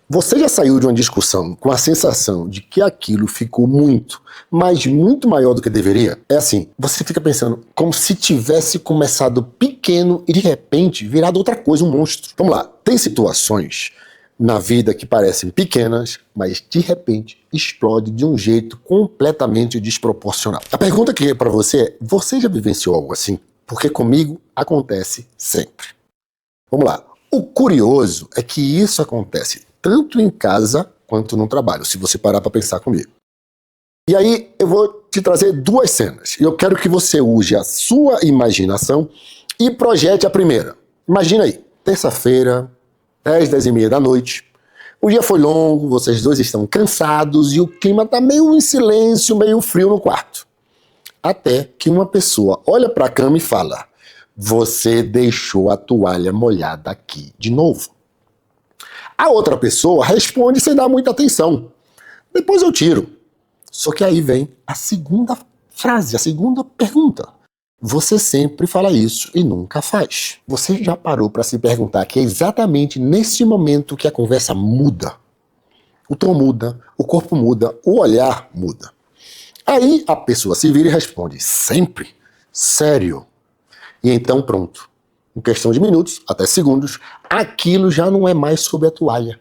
Você já saiu de uma discussão com a sensação de que aquilo ficou muito, mas muito maior do que deveria? É assim, você fica pensando como se tivesse começado pequeno e de repente virado outra coisa, um monstro. Vamos lá, tem situações na vida que parecem pequenas, mas de repente explode de um jeito completamente desproporcional. A pergunta que é para você é, você já vivenciou algo assim? Porque comigo acontece sempre. Vamos lá, o curioso é que isso acontece tanto em casa quanto no trabalho, se você parar para pensar comigo. E aí eu vou te trazer duas cenas. Eu quero que você use a sua imaginação e projete a primeira. Imagina aí, terça-feira, 10h da noite. O dia foi longo, vocês dois estão cansados e o clima está meio em silêncio, meio frio no quarto. Até que uma pessoa olha para a cama e fala: você deixou a toalha molhada aqui de novo. A outra pessoa responde sem dar muita atenção: depois eu tiro. Só que aí vem a segunda frase, a segunda pergunta. Você sempre fala isso e nunca faz. Você já parou para se perguntar que é exatamente nesse momento que a conversa muda? O tom muda, o corpo muda, o olhar muda. Aí a pessoa se vira e responde: sempre? Sério? E então pronto. Em questão de minutos, até segundos, aquilo já não é mais sobre a toalha.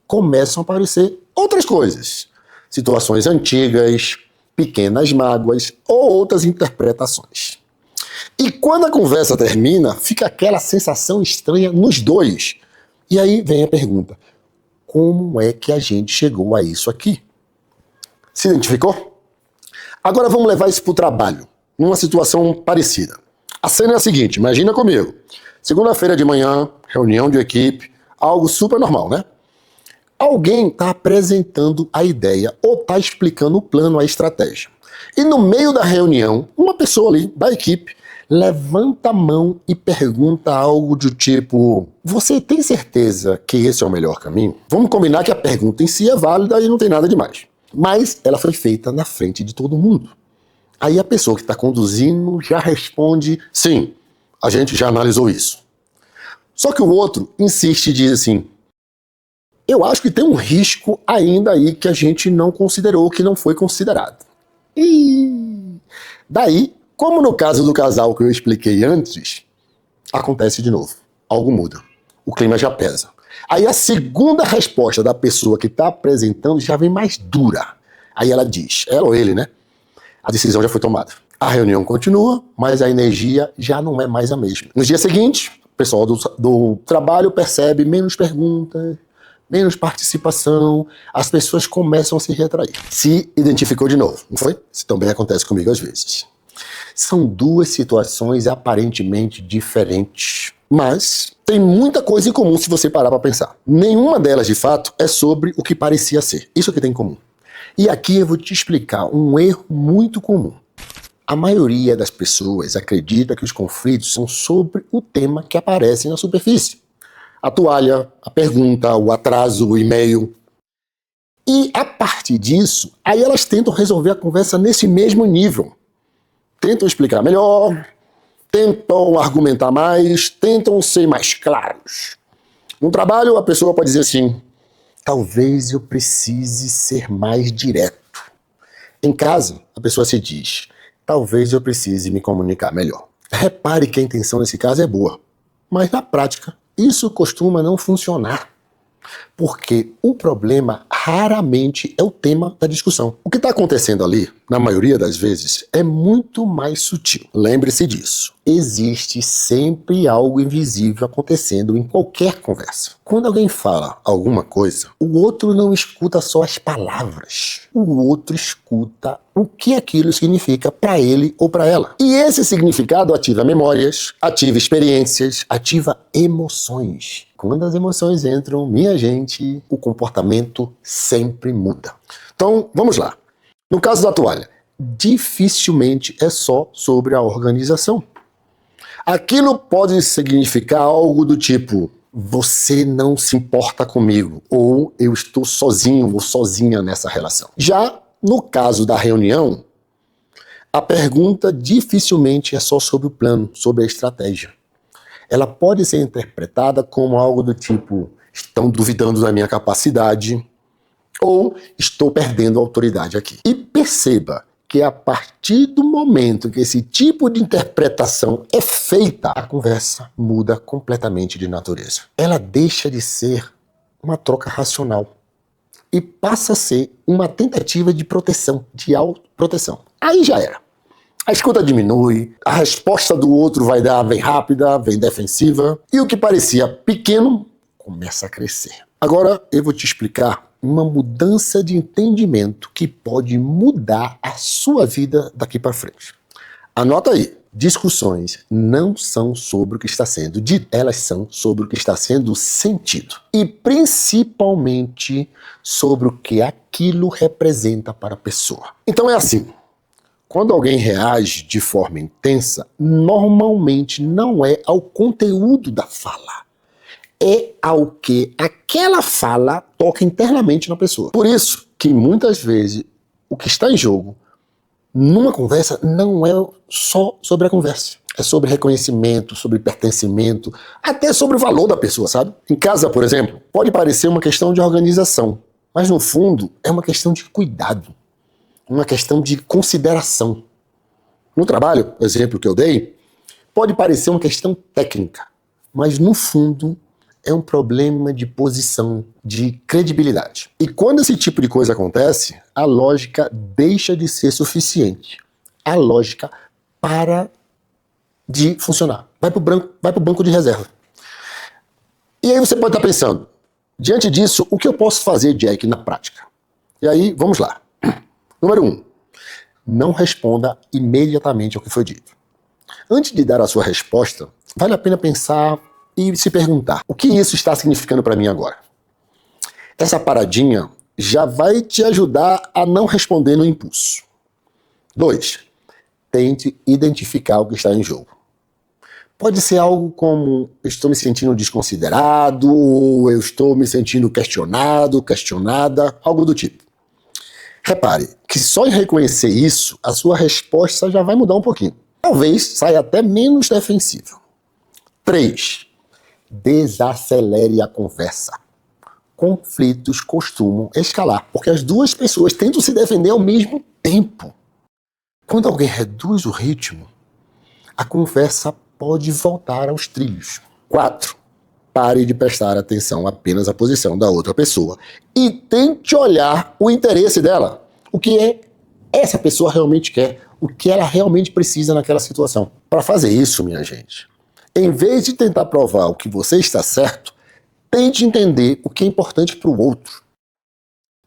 Começam a aparecer outras coisas. Situações antigas, pequenas mágoas ou outras interpretações. E quando a conversa termina, fica aquela sensação estranha nos dois. E aí vem a pergunta: como é que a gente chegou a isso aqui? Se identificou? Agora vamos levar isso para o trabalho, numa situação parecida. A cena é a seguinte, imagina comigo. Segunda-feira de manhã, reunião de equipe, algo super normal, né? Alguém está apresentando a ideia ou está explicando o plano, a estratégia. E no meio da reunião, uma pessoa ali da equipe levanta a mão e pergunta algo do tipo: você tem certeza que esse é o melhor caminho? Vamos combinar que a pergunta em si é válida e não tem nada demais. Mas ela foi feita na frente de todo mundo. Aí a pessoa que está conduzindo já responde: sim, a gente já analisou isso. Só que o outro insiste e diz assim: eu acho que tem um risco ainda aí que a gente não considerou, que não foi considerado. E daí, como no caso do casal que eu expliquei antes, acontece de novo. Algo muda. O clima já pesa. Aí a segunda resposta da pessoa que está apresentando já vem mais dura. Aí ela diz, ela ou ele, né? A decisão já foi tomada. A reunião continua, mas a energia já não é mais a mesma. No dia seguinte, o pessoal do trabalho percebe menos perguntas, menos participação, as pessoas começam a se retrair. Se identificou de novo, não foi? Isso também acontece comigo às vezes. São duas situações aparentemente diferentes, mas tem muita coisa em comum se você parar para pensar. Nenhuma delas, de fato, é sobre o que parecia ser. Isso que tem em comum. E aqui eu vou te explicar um erro muito comum. A maioria das pessoas acredita que os conflitos são sobre o tema que aparece na superfície. A toalha, a pergunta, o atraso, o e-mail. E a partir disso, aí elas tentam resolver a conversa nesse mesmo nível. Tentam explicar melhor, tentam argumentar mais, tentam ser mais claros. No trabalho, a pessoa pode dizer assim: talvez eu precise ser mais direto. Em casa, a pessoa se diz: talvez eu precise me comunicar melhor. Repare que a intenção nesse caso é boa, mas na prática, isso costuma não funcionar. Porque o problema raramente é o tema da discussão. O que está acontecendo ali, na maioria das vezes, é muito mais sutil. Lembre-se disso. Existe sempre algo invisível acontecendo em qualquer conversa. Quando alguém fala alguma coisa, o outro não escuta só as palavras. O outro escuta o que aquilo significa para ele ou para ela. E esse significado ativa memórias, ativa experiências, ativa emoções. Quando as emoções entram, minha gente, o comportamento sempre muda. Então, vamos lá. No caso da toalha, dificilmente é só sobre a organização. Aquilo pode significar algo do tipo: você não se importa comigo, ou eu estou sozinho ou sozinha nessa relação. Já no caso da reunião, a pergunta dificilmente é só sobre o plano, sobre a estratégia. Ela pode ser interpretada como algo do tipo: estão duvidando da minha capacidade, ou estou perdendo a autoridade aqui. E perceba que a partir do momento que esse tipo de interpretação é feita, a conversa muda completamente de natureza. Ela deixa de ser uma troca racional e passa a ser uma tentativa de proteção, de autoproteção. Aí já era. A escuta diminui, a resposta do outro vem rápida, vem defensiva, e o que parecia pequeno começa a crescer. Agora eu vou te explicar uma mudança de entendimento que pode mudar a sua vida daqui para frente. Anota aí, discussões não são sobre o que está sendo dito, elas são sobre o que está sendo sentido. E principalmente sobre o que aquilo representa para a pessoa. Então é assim, quando alguém reage de forma intensa, normalmente não é ao conteúdo da fala, é ao que aquela fala toca internamente na pessoa. Por isso que muitas vezes o que está em jogo numa conversa não é só sobre a conversa. É sobre reconhecimento, sobre pertencimento, até sobre o valor da pessoa, sabe? Em casa, por exemplo, pode parecer uma questão de organização, mas no fundo é uma questão de cuidado, uma questão de consideração. No trabalho, o exemplo que eu dei, pode parecer uma questão técnica, mas no fundo é um problema de posição, de credibilidade. E quando esse tipo de coisa acontece, a lógica deixa de ser suficiente. A lógica para de funcionar. Vai para o banco de reserva. E aí você pode estar pensando, diante disso, o que eu posso fazer, Jack, na prática? E aí, vamos lá. Número 1. Não responda imediatamente ao que foi dito. Antes de dar a sua resposta, vale a pena pensar e se perguntar, o que isso está significando para mim agora? Essa paradinha já vai te ajudar a não responder no impulso. 2. Tente identificar o que está em jogo. Pode ser algo como, eu estou me sentindo desconsiderado, ou eu estou me sentindo questionado, questionada, algo do tipo. Repare que só em reconhecer isso, a sua resposta já vai mudar um pouquinho. Talvez saia até menos defensivo. 3. Desacelere a conversa. Conflitos costumam escalar, porque as duas pessoas tentam se defender ao mesmo tempo. Quando alguém reduz o ritmo, a conversa pode voltar aos trilhos. 4. Pare de prestar atenção apenas à posição da outra pessoa e tente olhar o interesse dela. O que essa pessoa realmente quer, o que ela realmente precisa naquela situação. Para fazer isso, minha gente, em vez de tentar provar o que você está certo, tente entender o que é importante para o outro.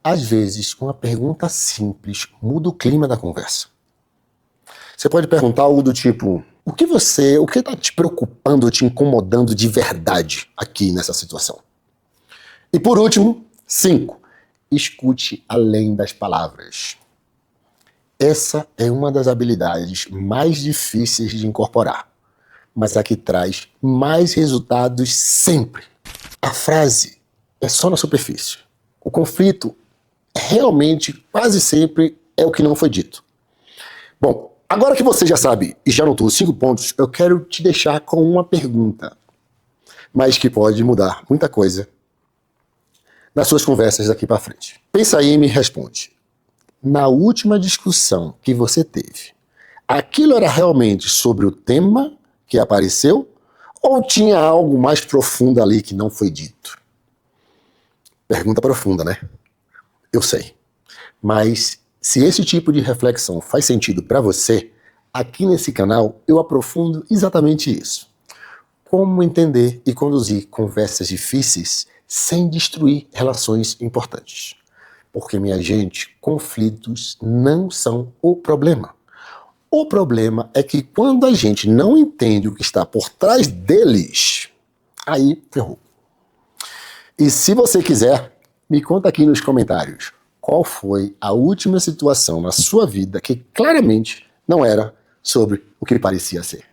Às vezes, uma pergunta simples muda o clima da conversa. Você pode perguntar algo do tipo, o que está te preocupando, te incomodando de verdade aqui nessa situação? E por último, 5. Escute além das palavras. Essa é uma das habilidades mais difíceis de incorporar, mas a que traz mais resultados sempre. A frase é só na superfície. O conflito realmente quase sempre é o que não foi dito. Bom, agora que você já sabe e já notou os 5 pontos, eu quero te deixar com uma pergunta, mas que pode mudar muita coisa nas suas conversas daqui para frente. Pensa aí e me responde. Na última discussão que você teve, aquilo era realmente sobre o tema que apareceu ou tinha algo mais profundo ali que não foi dito? Pergunta profunda, né? Eu sei. Mas se esse tipo de reflexão faz sentido para você, aqui nesse canal eu aprofundo exatamente isso. Como entender e conduzir conversas difíceis sem destruir relações importantes. Porque, minha gente, conflitos não são o problema. O problema é que quando a gente não entende o que está por trás deles, aí ferrou. E se você quiser, me conta aqui nos comentários qual foi a última situação na sua vida que claramente não era sobre o que parecia ser.